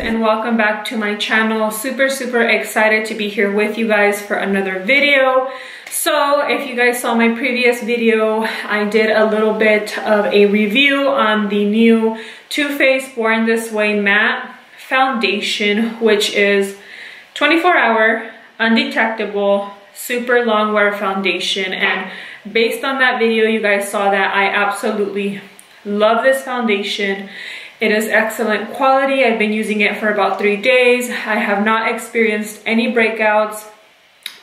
and welcome back to my channel. Super excited to be here with you guys for another video. So if you guys saw my previous video, I did a little bit of a review on the new Too Faced Born This Way matte foundation, which is 24-hour undetectable super long wear foundation. And based on that video, you guys saw that I absolutely love this foundation. It is excellent quality. I've been using it for about 3 days. I have not experienced any breakouts.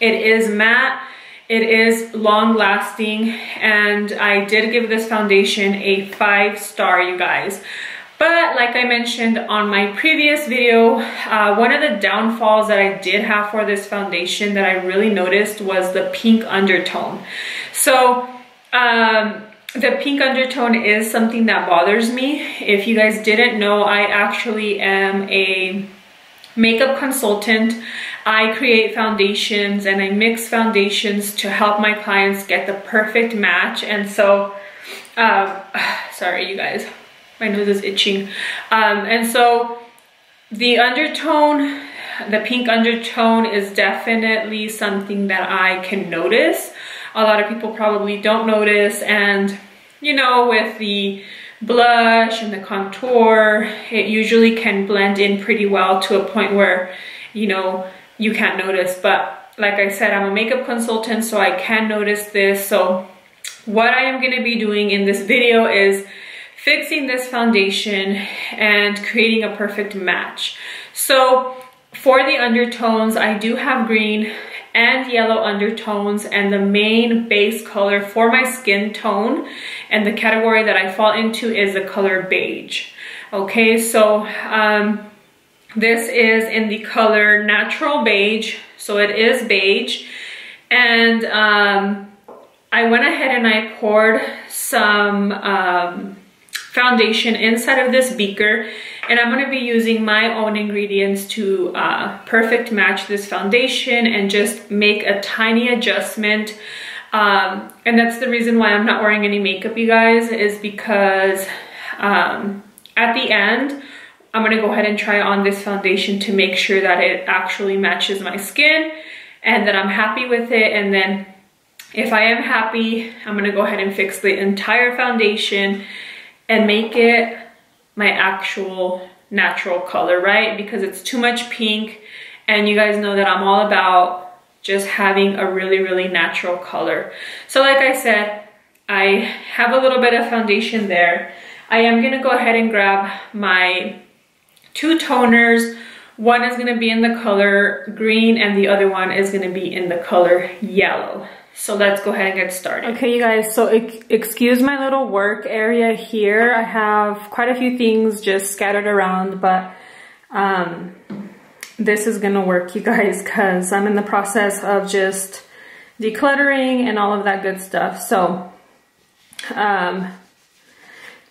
It is matte, it is long lasting, and I did give this foundation a 5-star, you guys. But like I mentioned on my previous video, one of the downfalls that I did have for this foundation that I really noticed was the pink undertone. So the pink undertone is something that bothers me. If you guys didn't know, I actually am a makeup consultant. I create foundations and I mix foundations to help my clients get the perfect match. And so, sorry you guys, my nose is itching. And so the undertone, the pink undertone is definitely something that I can notice. A lot of people probably don't notice, and you know, with the blush and the contour, it usually can blend in pretty well to a point where, you know, you can't notice. But like I said, I'm a makeup consultant, so I can notice this. So what I am going to be doing in this video is fixing this foundation and creating a perfect match. So for the undertones, I do have green and yellow undertones, and the main base color for my skin tone and the category that I fall into is the color beige. Okay, so this is in the color natural beige, so it is beige. And I went ahead and I poured some foundation inside of this beaker, and I'm going to be using my own ingredients to perfect match this foundation and just make a tiny adjustment. And that's the reason why I'm not wearing any makeup, you guys, is because at the end I'm going to go ahead and try on this foundation to make sure that it actually matches my skin and that I'm happy with it. And then if I am happy, I'm going to go ahead and fix the entire foundation and make it my actual natural color, right? Because it's too much pink, and you guys know that I'm all about just having a really natural color. So like I said, I have a little bit of foundation there. I am gonna go ahead and grab my 2 toners. One is gonna be in the color green and the other one is gonna be in the color yellow. So let's go ahead and get started. Okay, you guys, so excuse my little work area here. I have quite a few things just scattered around, but this is gonna work, you guys, because I'm in the process of just decluttering and all of that good stuff. So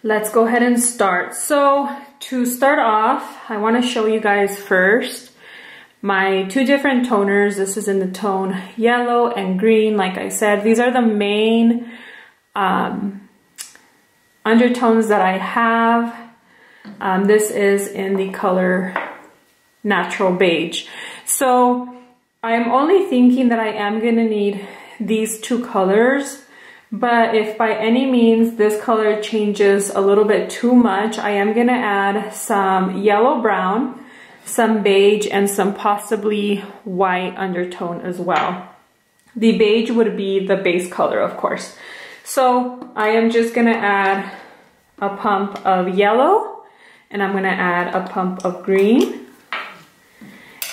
let's go ahead and start. So to start off, I wanna show you guys first my 2 different toners. This is in the tone yellow and green. Like I said, these are the main undertones that I have. This is in the color natural beige. So I'm only thinking that I am gonna need these 2 colors, but if by any means this color changes a little bit too much, I am gonna add some yellow brown, some beige, and some possibly white undertone as well. The beige would be the base color, of course. So I am just gonna add a pump of yellow, and I'm gonna add a pump of green,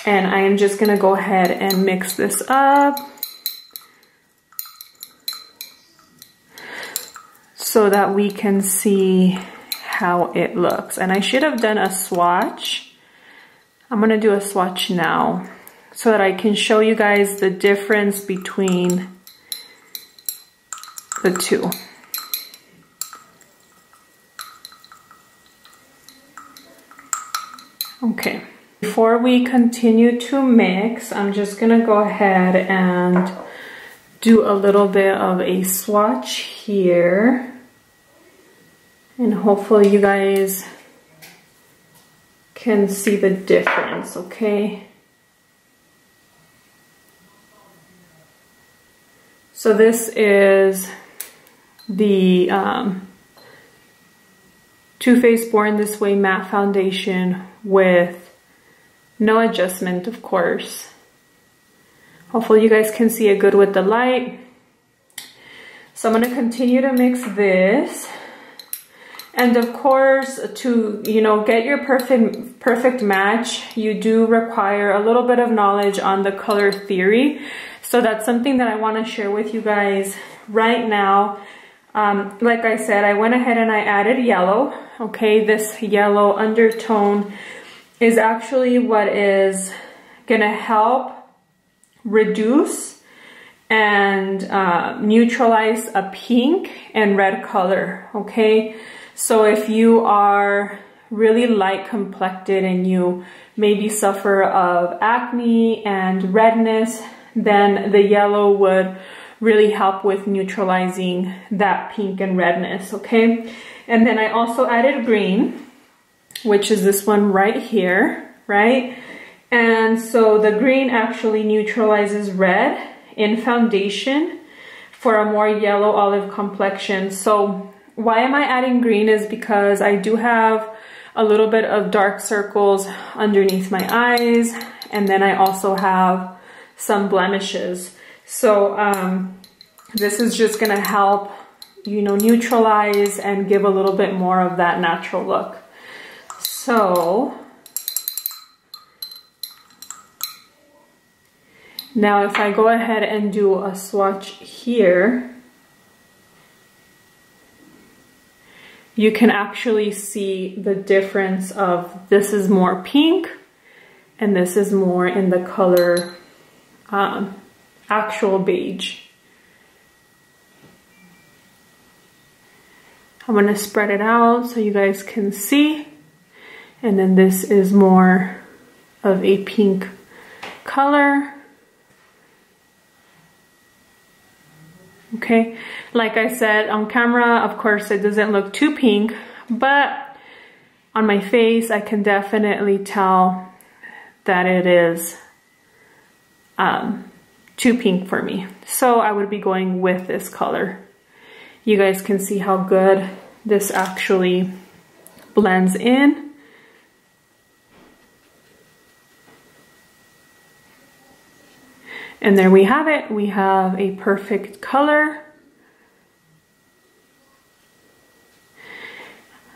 and I am just gonna go ahead and mix this up so that we can see how it looks. And I should have done a swatch. I'm gonna do a swatch now so that I can show you guys the difference between the 2. Okay, before we continue to mix, I'm just gonna go ahead and do a little bit of a swatch here, and hopefully you guys can see the difference, okay? So this is the Too Faced Born This Way matte foundation with no adjustment, of course. Hopefully you guys can see it good with the light. So I'm going to continue to mix this. And of course, to, you know, get your perfect match, you do require a little bit of knowledge on the color theory. So that's something that I want to share with you guys right now. Like I said, I went ahead and I added yellow. Okay, this yellow undertone is actually what is gonna help reduce and neutralize a pink and red color, okay? So if you are really light complected and you maybe suffer of acne and redness, then the yellow would really help with neutralizing that pink and redness, okay? And then I also added green, which is this one right here, right? And so the green actually neutralizes red in foundation for a more yellow olive complexion. So why am I adding green is because I do have a little bit of dark circles underneath my eyes, and then I also have some blemishes. So this is just gonna help, you know, neutralize and give a little bit more of that natural look. So now if I go ahead and do a swatch here, you can actually see the difference of this is more pink and this is more in the color actual beige. I'm going to spread it out so you guys can see. And then this is more of a pink color. Okay, like I said, on camera, of course, it doesn't look too pink, but on my face, I can definitely tell that it is too pink for me. So I would be going with this color. You guys can see how good this actually blends in. And there we have it. We have a perfect color.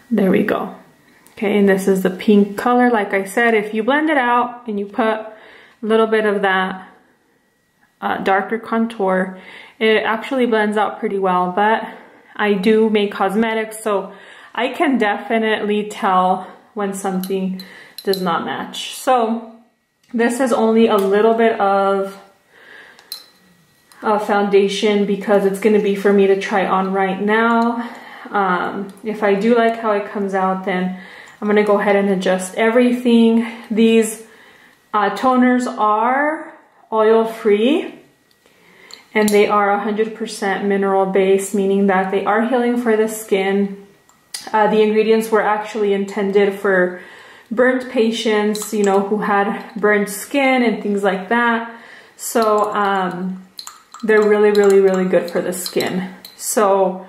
There we go. Okay, and this is the pink color. Like I said, if you blend it out and you put a little bit of that darker contour, it actually blends out pretty well. But I do make cosmetics, so I can definitely tell when something does not match. So this is only a little bit of foundation because it's going to be for me to try on right now. If I do like how it comes out, then I'm going to go ahead and adjust everything. These toners are oil free and they are 100% mineral based, meaning that they are healing for the skin. The ingredients were actually intended for burnt patients, you know, who had burnt skin and things like that. So they're really, really, really good for the skin. So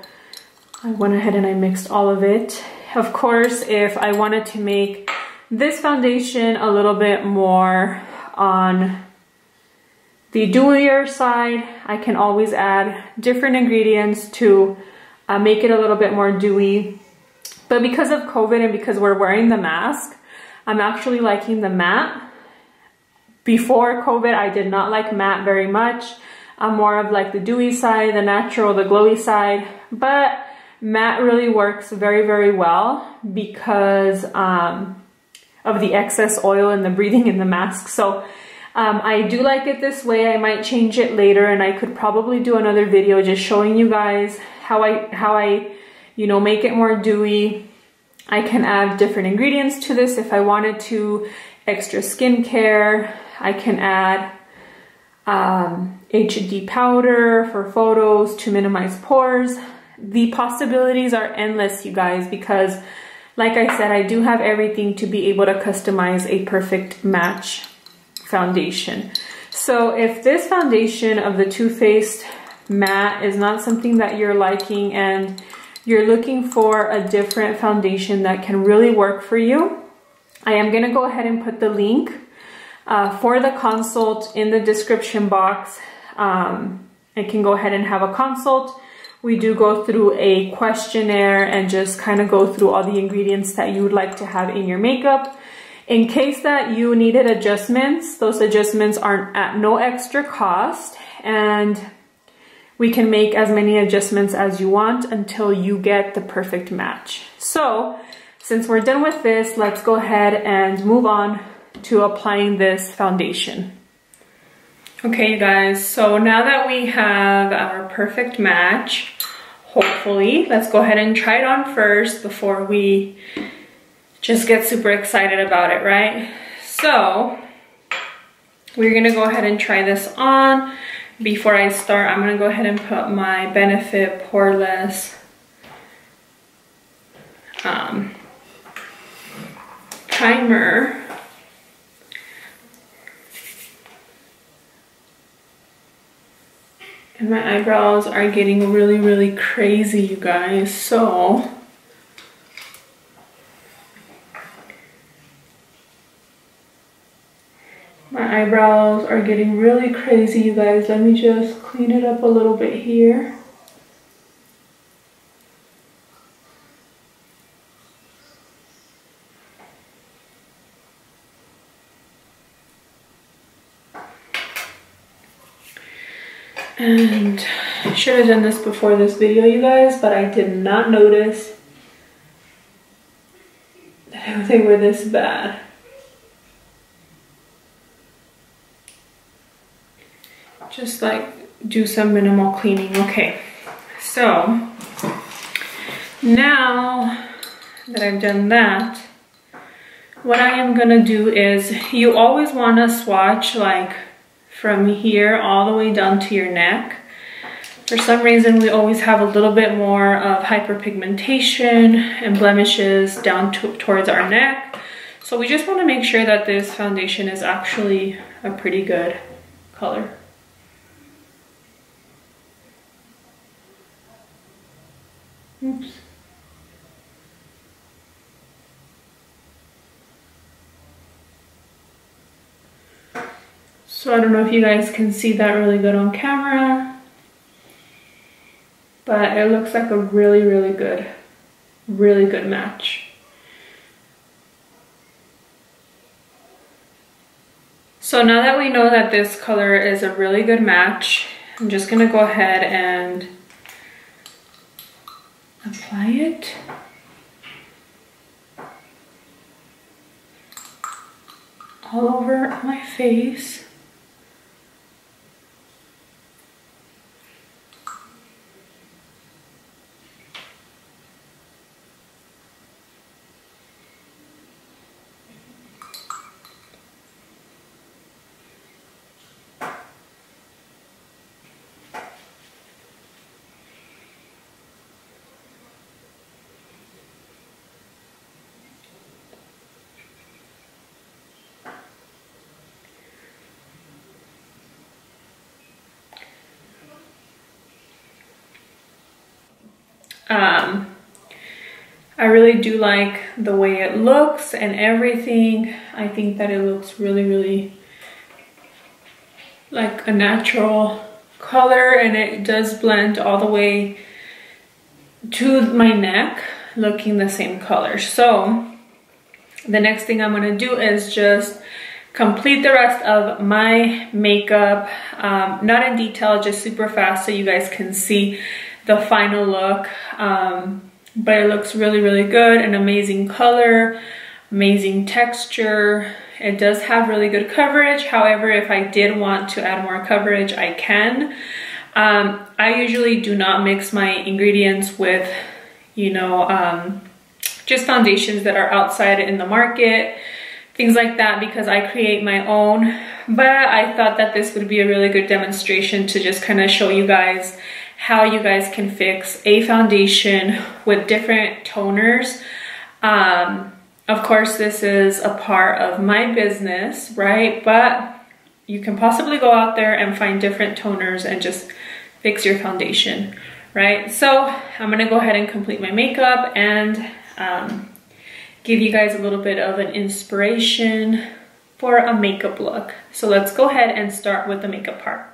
I went ahead and I mixed all of it. Of course, if I wanted to make this foundation a little bit more on the dewier side, I can always add different ingredients to make it a little bit more dewy. But because of COVID and because we're wearing the mask, I'm actually liking the matte. Before COVID, I did not like matte very much. I'm more of like the dewy side, the natural, the glowy side. But matte really works very, very well because of the excess oil and the breathing in the mask. So I do like it this way. I might change it later, and I could probably do another video just showing you guys how I you know, make it more dewy. I can add different ingredients to this if I wanted to. Extra skincare. I can add HD powder for photos to minimize pores. The possibilities are endless, you guys, because like I said, I do have everything to be able to customize a perfect match foundation. So if this foundation of the Too Faced matte is not something that you're liking and you're looking for a different foundation that can really work for you, I am going to go ahead and put the link for the consult in the description box. I can go ahead and have a consult. We do go through a questionnaire and just kind of go through all the ingredients that you would like to have in your makeup. In case that you needed adjustments, those adjustments are at no extra cost, and we can make as many adjustments as you want until you get the perfect match. So since we're done with this, let's go ahead and move on to applying this foundation. Okay, you guys, so now that we have our perfect match, hopefully, let's go ahead and try it on first before we just get super excited about it, right? So we're gonna go ahead and try this on. Before I start, I'm gonna go ahead and put my Benefit Poreless primer. And my eyebrows are getting really, really crazy, you guys. So my eyebrows are getting really crazy, you guys. Let me just clean it up a little bit here. And I should have done this before this video, you guys, but I did not notice that they were this bad. Just like do some minimal cleaning. Okay, so now that I've done that, what I am gonna do is, you always wanna swatch like from here all the way down to your neck. For some reason, we always have a little bit more of hyperpigmentation and blemishes down towards our neck. So we just wanna make sure that this foundation is actually a pretty good color. Oops. So I don't know if you guys can see that really good on camera, but it looks like a really, really good match. So now that we know that this color is a really good match, I'm just gonna go ahead and apply it. All over my face. I really do like the way it looks and everything. I think that it looks really, really like a natural color, and it does blend all the way to my neck, looking the same color. So the next thing I'm gonna do is just complete the rest of my makeup, not in detail, just super fast so you guys can see the final look. But it looks really, really good, an amazing color, amazing texture. It does have really good coverage. However, if I did want to add more coverage, I can. I usually do not mix my ingredients with, you know, just foundations that are outside in the market, things like that, because I create my own. But I thought that this would be a really good demonstration to just kind of show you guys how you guys can fix a foundation with different toners Of course, this is a part of my business, right? But you can possibly go out there and find different toners and just fix your foundation, right? So I'm gonna go ahead and complete my makeup and give you guys a little bit of an inspiration for a makeup look. So let's go ahead and start with the makeup part.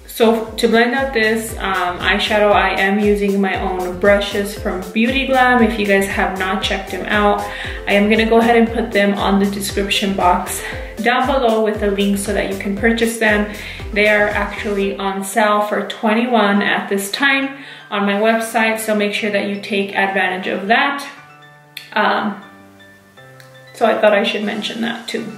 So to blend out this eyeshadow, I am using my own brushes from Beauty Glam. If you guys have not checked them out, I am gonna go ahead and put them on the description box down below with a link so that you can purchase them. They are actually on sale for $21 at this time on my website, so make sure that you take advantage of that. So I thought I should mention that too.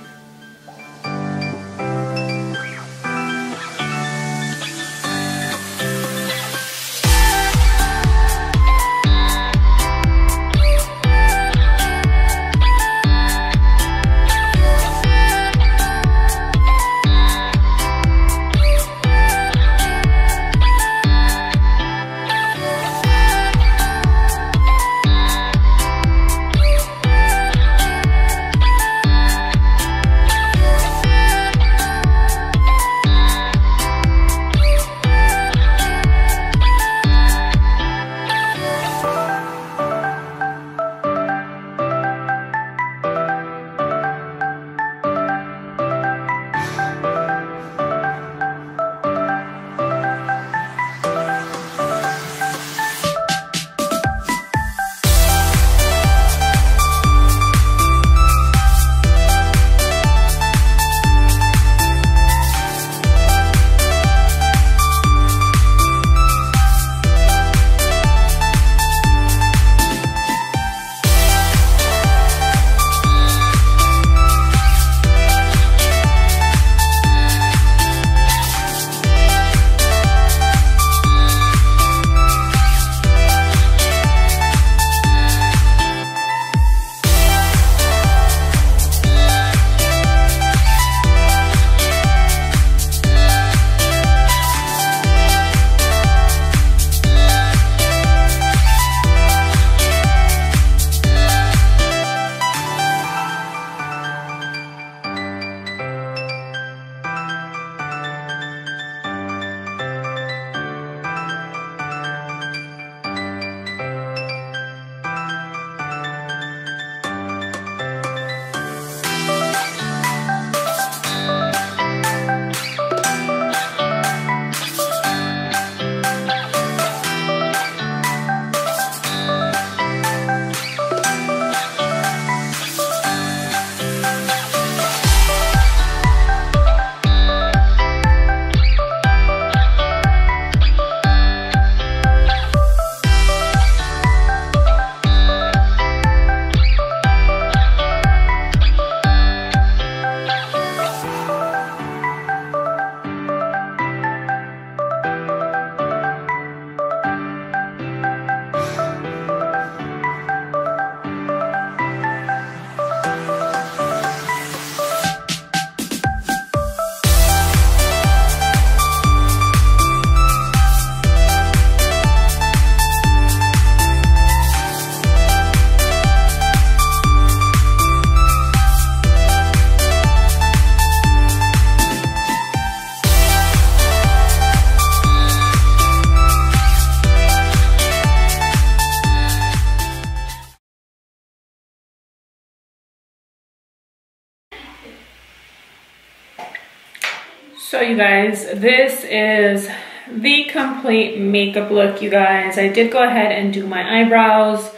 So you guys, this is the complete makeup look, you guys. I did go ahead and do my eyebrows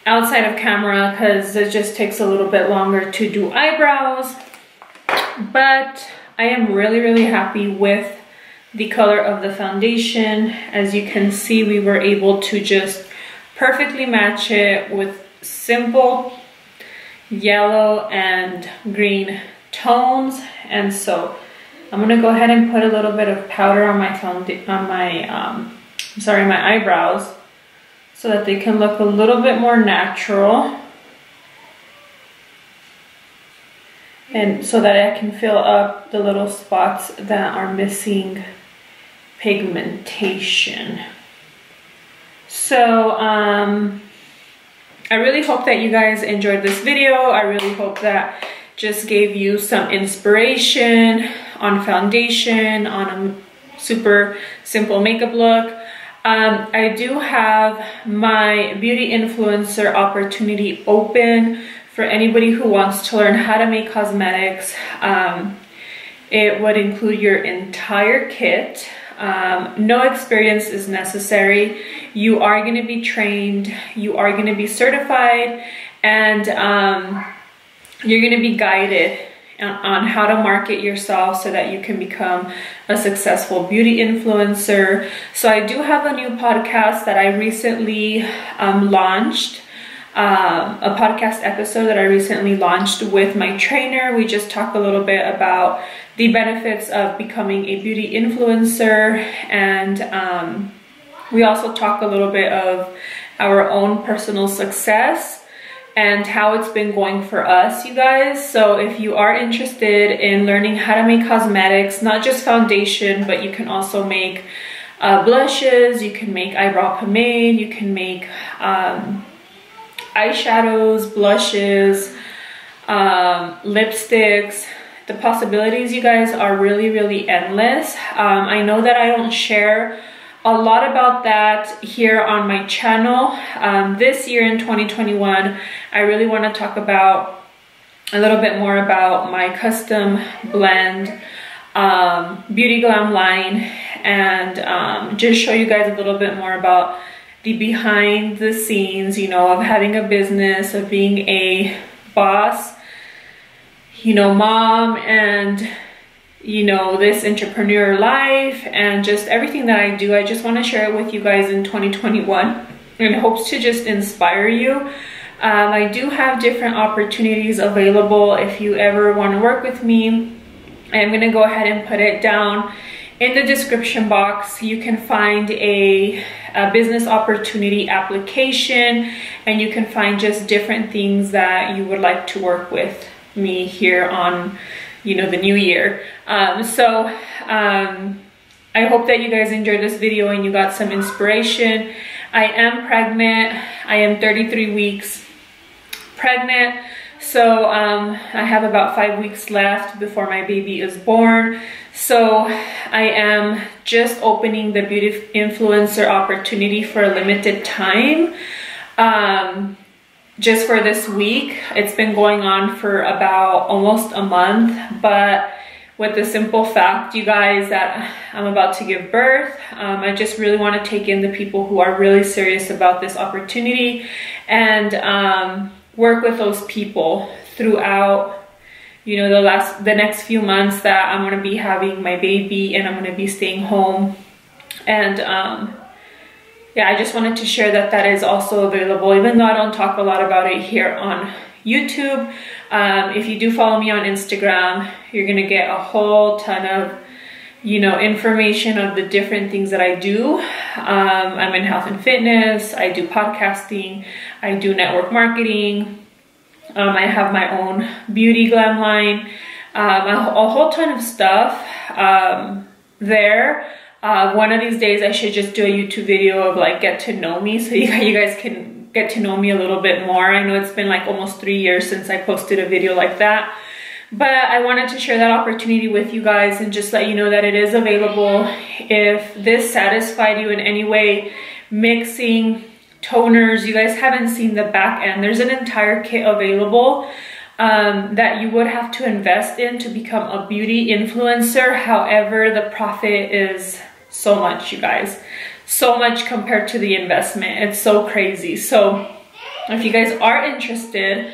outside of camera because it just takes a little bit longer to do eyebrows. But I am really happy with the color of the foundation. As you can see, we were able to just perfectly match it with simple yellow and green tones. And so I'm gonna go ahead and put a little bit of powder on my my eyebrows so that they can look a little bit more natural, and so that I can fill up the little spots that are missing pigmentation. So I really hope that you guys enjoyed this video. I really hope that just gave you some inspiration on foundation, on a super simple makeup look. I do have my beauty influencer opportunity open for anybody who wants to learn how to make cosmetics. It would include your entire kit. No experience is necessary. You are going to be trained, you are going to be certified, and you're going to be guided on how to market yourself so that you can become a successful beauty influencer. So I do have a new podcast that I recently launched, a podcast episode that I recently launched with my trainer. We just talk a little bit about the benefits of becoming a beauty influencer, and we also talk a little bit of our own personal success and how it's been going for us, you guys. So if you are interested in learning how to make cosmetics, not just foundation, but you can also make blushes, you can make eyebrow pomade, you can make eyeshadows, blushes, lipsticks. The possibilities, you guys, are really endless. I know that I don't share a lot about that here on my channel. This year in 2021, I really want to talk about a little bit more about my custom blend beauty glam line, and just show you guys a little bit more about the behind the scenes, you know, of having a business, of being a boss, you know, mom, and you know, this entrepreneur life, and just everything that I do. I just want to share it with you guys in 2021 in hopes to just inspire you. I do have different opportunities available if you ever want to work with me. I'm going to go ahead and put it down in the description box. You can find a business opportunity application, and you can find just different things that you would like to work with me here on, you know, the new year. I hope that you guys enjoyed this video and you got some inspiration. I am pregnant. I am 33 weeks pregnant. So I have about 5 weeks left before my baby is born. So I am just opening the beauty influencer opportunity for a limited time. Just for this week. It's been going on for about almost a month, but with the simple fact, you guys, that I'm about to give birth, I just really want to take in the people who are really serious about this opportunity, and work with those people throughout, you know, the next few months that I'm going to be having my baby and I'm going to be staying home. And yeah, I just wanted to share that that is also available, even though I don't talk a lot about it here on YouTube. If you do follow me on Instagram, you're gonna get a whole ton of, you know, information of the different things that I do. I'm in health and fitness, I do podcasting, I do network marketing, I have my own beauty glam line, a whole ton of stuff there. One of these days I should just do a YouTube video of like get to know me, so you guys can get to know me a little bit more. I know it's been like almost 3 years since I posted a video like that, but I wanted to share that opportunity with you guys and just let you know that it is available. If this satisfied you in any way, mixing toners, you guys haven't seen the back end. There's an entire kit available. that you would have to invest in to become a beauty influencer. However, the profit is so much, you guys. So much compared to the investment. It's so crazy. So if you guys are interested,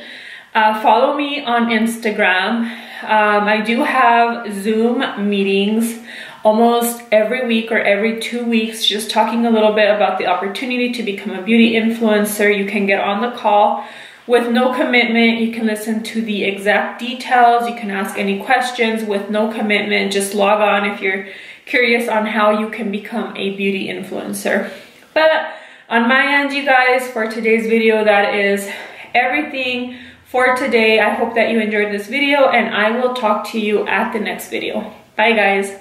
follow me on Instagram. I do have Zoom meetings almost every week or every 2 weeks, just talking a little bit about the opportunity to become a beauty influencer. You can get on the call with no commitment. You can listen to the exact details. You can ask any questions with no commitment. Just log on if you're curious on how you can become a beauty influencer. But on my end, you guys, for today's video, that is everything for today. I hope that you enjoyed this video, and I will talk to you at the next video. Bye, guys.